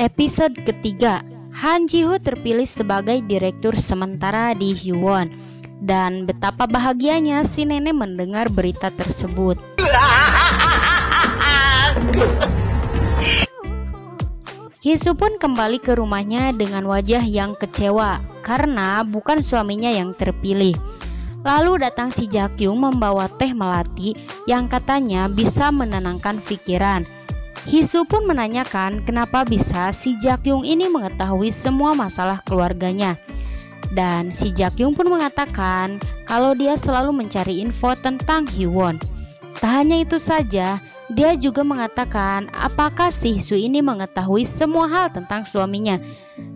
Episode ketiga, Han Ji-ho terpilih sebagai direktur sementara di Hyewon. Dan betapa bahagianya si nenek mendengar berita tersebut. Hee-soo pun kembali ke rumahnya dengan wajah yang kecewa karena bukan suaminya yang terpilih. Lalu datang si Jak-kyung membawa teh melati yang katanya bisa menenangkan pikiran. Hee-soo pun menanyakan kenapa bisa si Jak-kyung ini mengetahui semua masalah keluarganya. Dan si Jak-kyung pun mengatakan kalau dia selalu mencari info tentang Hyewon. Tak hanya itu saja, dia juga mengatakan apakah si Hee-soo ini mengetahui semua hal tentang suaminya,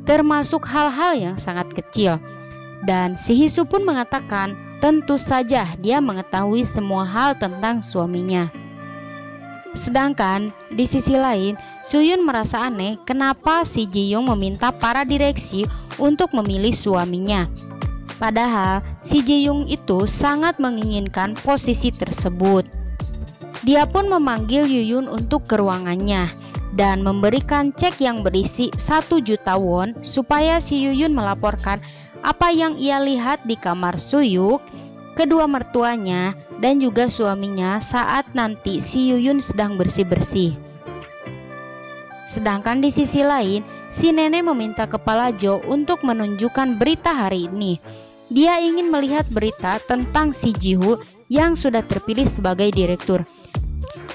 termasuk hal-hal yang sangat kecil. Dan si Hee-soo pun mengatakan tentu saja dia mengetahui semua hal tentang suaminya. Sedangkan di sisi lain, Soo-yoon merasa aneh kenapa si Ji-young meminta para direksi untuk memilih suaminya. Padahal si Ji-young itu sangat menginginkan posisi tersebut. Dia pun memanggil Yoo-yoon untuk ke ruangannya dan memberikan cek yang berisi 1 juta won supaya si Yoo-yoon melaporkan apa yang ia lihat di kamar Soo-yoon, kedua mertuanya, dan juga suaminya saat nanti si Yoo-yoon sedang bersih-bersih. Sedangkan di sisi lain, si nenek meminta kepala Jo untuk menunjukkan berita hari ini. Dia ingin melihat berita tentang si Ji-ho yang sudah terpilih sebagai direktur.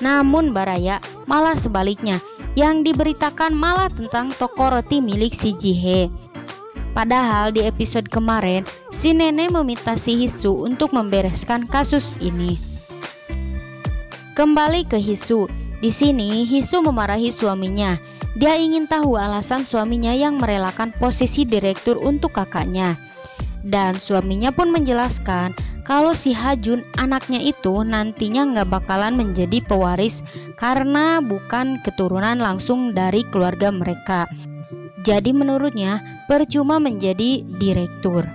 Namun Baraya malah sebaliknya, yang diberitakan malah tentang toko roti milik si Ji-hye. Padahal di episode kemarin, si nenek meminta si Hee-soo untuk membereskan kasus ini. Kembali ke Hee-soo. Di sini Hee-soo memarahi suaminya. Dia ingin tahu alasan suaminya yang merelakan posisi direktur untuk kakaknya. Dan suaminya pun menjelaskan kalau si Ha-jun anaknya itu nantinya nggak bakalan menjadi pewaris karena bukan keturunan langsung dari keluarga mereka. Jadi menurutnya percuma menjadi direktur.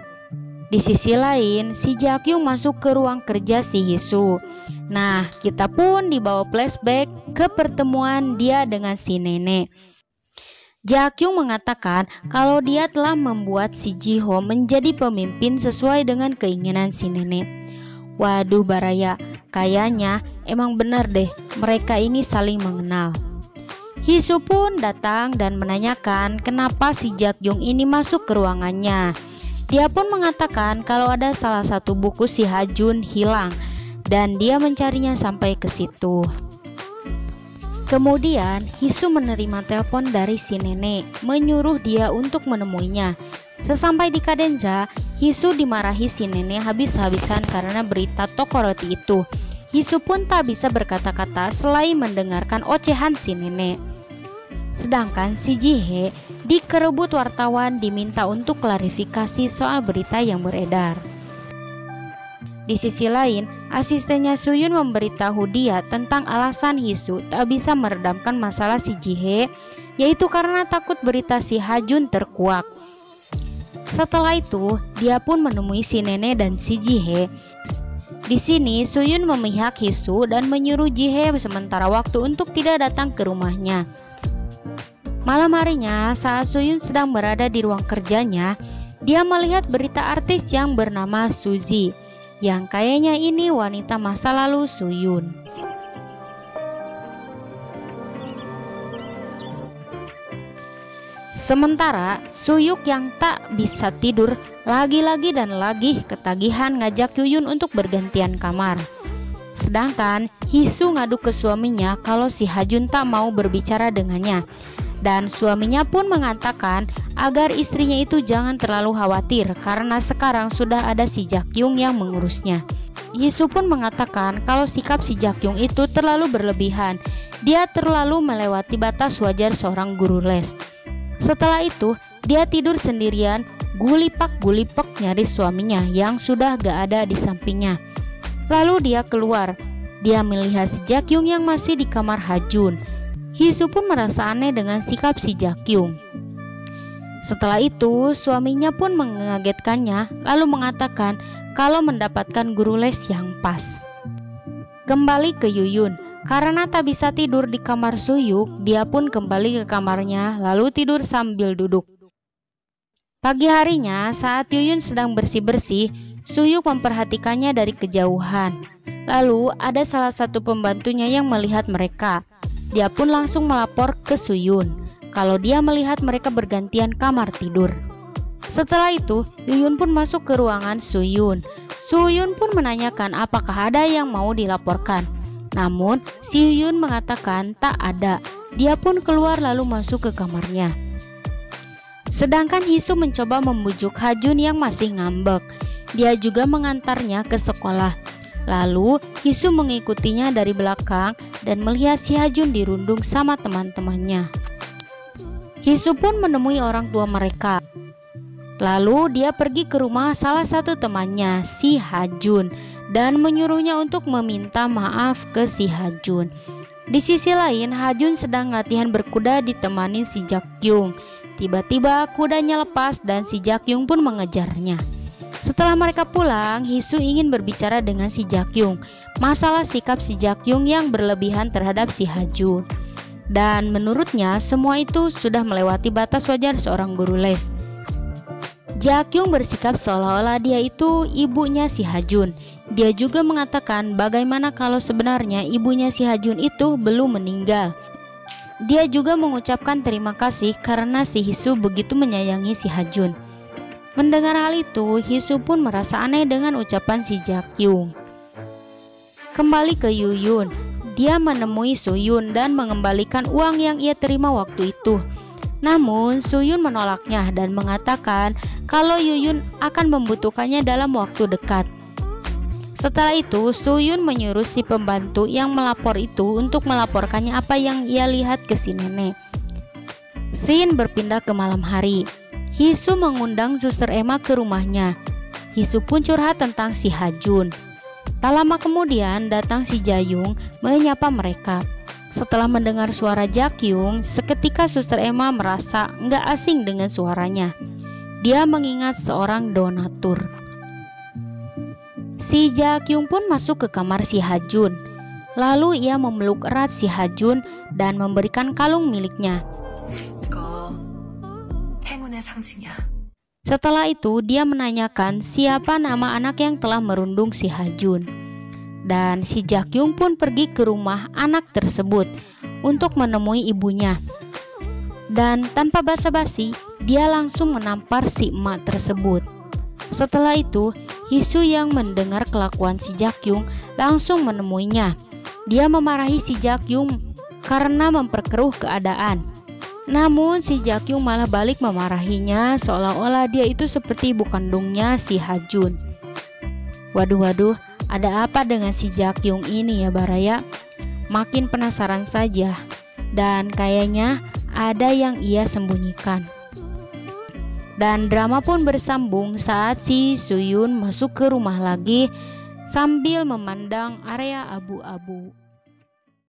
Di sisi lain, si Jak-kyung masuk ke ruang kerja si Hee-soo. Nah, kita pun dibawa flashback ke pertemuan dia dengan si nenek. Jak-kyung mengatakan kalau dia telah membuat si Ji-ho menjadi pemimpin sesuai dengan keinginan si nenek. Waduh Baraya, kayaknya emang benar deh mereka ini saling mengenal. Hee-soo pun datang dan menanyakan kenapa si Jak-kyung ini masuk ke ruangannya. Dia pun mengatakan kalau ada salah satu buku si Ha-jun hilang dan dia mencarinya sampai ke situ. Kemudian Hee-soo menerima telepon dari si nenek menyuruh dia untuk menemuinya. Sesampai di Kadenza, Hee-soo dimarahi si nenek habis-habisan karena berita toko roti itu. Hee-soo pun tak bisa berkata-kata selain mendengarkan ocehan si nenek. Sedangkan si Ji-hye dikerebut wartawan diminta untuk klarifikasi soal berita yang beredar. Di sisi lain, asistennya Soo-yoon memberitahu dia tentang alasan Hee-soo tak bisa meredamkan masalah si Ji-hye, yaitu karena takut berita si Ha-jun terkuak. Setelah itu, dia pun menemui si nenek dan si Ji-hye. Di sini, Soo-yoon memihak Hee-soo dan menyuruh Ji-hye sementara waktu untuk tidak datang ke rumahnya. Malam harinya, saat Soo-yoon sedang berada di ruang kerjanya, dia melihat berita artis yang bernama Suzy, yang kayaknya ini wanita masa lalu Soo-yoon. Sementara Soo-yoon yang tak bisa tidur lagi-lagi dan lagi ketagihan ngajak Yoo-yoon untuk bergantian kamar. Sedangkan Hee-soo ngadu ke suaminya kalau si Ha-jun tak mau berbicara dengannya. Dan suaminya pun mengatakan agar istrinya itu jangan terlalu khawatir karena sekarang sudah ada si Jak-kyung yang mengurusnya. Hee-soo pun mengatakan kalau sikap si Jak-kyung itu terlalu berlebihan. Dia terlalu melewati batas wajar seorang guru les. Setelah itu, dia tidur sendirian, gulipak-gulipek nyari suaminya yang sudah gak ada di sampingnya. Lalu dia keluar. Dia melihat si Jak-kyung yang masih di kamar Ha-jun. Hee-soo pun merasa aneh dengan sikap si Jak-kyung. Setelah itu, suaminya pun mengagetkannya lalu mengatakan kalau mendapatkan guru les yang pas. Kembali ke Yoo-yoon. Karena tak bisa tidur di kamar Suyuk, dia pun kembali ke kamarnya lalu tidur sambil duduk. Pagi harinya, saat Yuyun sedang bersih-bersih, Suyuk memperhatikannya dari kejauhan. Lalu ada salah satu pembantunya yang melihat mereka. Dia pun langsung melapor ke Suyun kalau dia melihat mereka bergantian kamar tidur. Setelah itu, Yuyun pun masuk ke ruangan Suyun. Suyun pun menanyakan apakah ada yang mau dilaporkan. Namun, si Yuyun mengatakan tak ada. Dia pun keluar lalu masuk ke kamarnya. Sedangkan Hisu mencoba membujuk Hajun yang masih ngambek. Dia juga mengantarnya ke sekolah. Lalu, Hisu mengikutinya dari belakang dan melihat si Hajun dirundung sama teman-temannya. Hisu pun menemui orang tua mereka. Lalu dia pergi ke rumah salah satu temannya, si Hajun, dan menyuruhnya untuk meminta maaf ke si Hajun. Di sisi lain, Hajun sedang latihan berkuda ditemani si Jakyung. Tiba-tiba kudanya lepas dan si Jakyung pun mengejarnya. Setelah mereka pulang, Hisu ingin berbicara dengan si Jakyung masalah sikap si Jakyung yang berlebihan terhadap si Hajun. Dan menurutnya semua itu sudah melewati batas wajar seorang guru les. Jakyung bersikap seolah-olah dia itu ibunya si Hajun. Dia juga mengatakan bagaimana kalau sebenarnya ibunya si Hajun itu belum meninggal. Dia juga mengucapkan terima kasih karena si Hisu begitu menyayangi si Hajun. Mendengar hal itu, Hisu pun merasa aneh dengan ucapan si Jakyung. Kembali ke Yuyun, dia menemui Suyun dan mengembalikan uang yang ia terima waktu itu. Namun Suyun menolaknya dan mengatakan kalau Yuyun akan membutuhkannya dalam waktu dekat. Setelah itu, Suyun menyuruh si pembantu yang melapor itu untuk melaporkannya apa yang ia lihat ke si nenek. Scene berpindah ke malam hari. Hisu mengundang Suster Emma ke rumahnya. Hisu pun curhat tentang si Hajun. Tak lama kemudian datang si Jayung menyapa mereka. Setelah mendengar suara Jakyung, seketika Suster Emma merasa nggak asing dengan suaranya. Dia mengingat seorang donatur. Si Jakyung pun masuk ke kamar si Hajun. Lalu ia memeluk erat si Hajun dan memberikan kalung miliknya. Setelah itu dia menanyakan siapa nama anak yang telah merundung si Hajun. Dan si Jakyung pun pergi ke rumah anak tersebut untuk menemui ibunya. Dan tanpa basa-basi dia langsung menampar si emak tersebut. Setelah itu Hisu yang mendengar kelakuan si Jakyung langsung menemuinya. Dia memarahi si Jakyung karena memperkeruh keadaan. Namun si Jakyung malah balik memarahinya seolah-olah dia itu seperti ibu kandungnya si Hajun. Waduh, ada apa dengan si Jakyung ini ya Baraya? Makin penasaran saja. Dan kayaknya ada yang ia sembunyikan. Dan drama pun bersambung saat si Suyun masuk ke rumah lagi sambil memandang area abu-abu.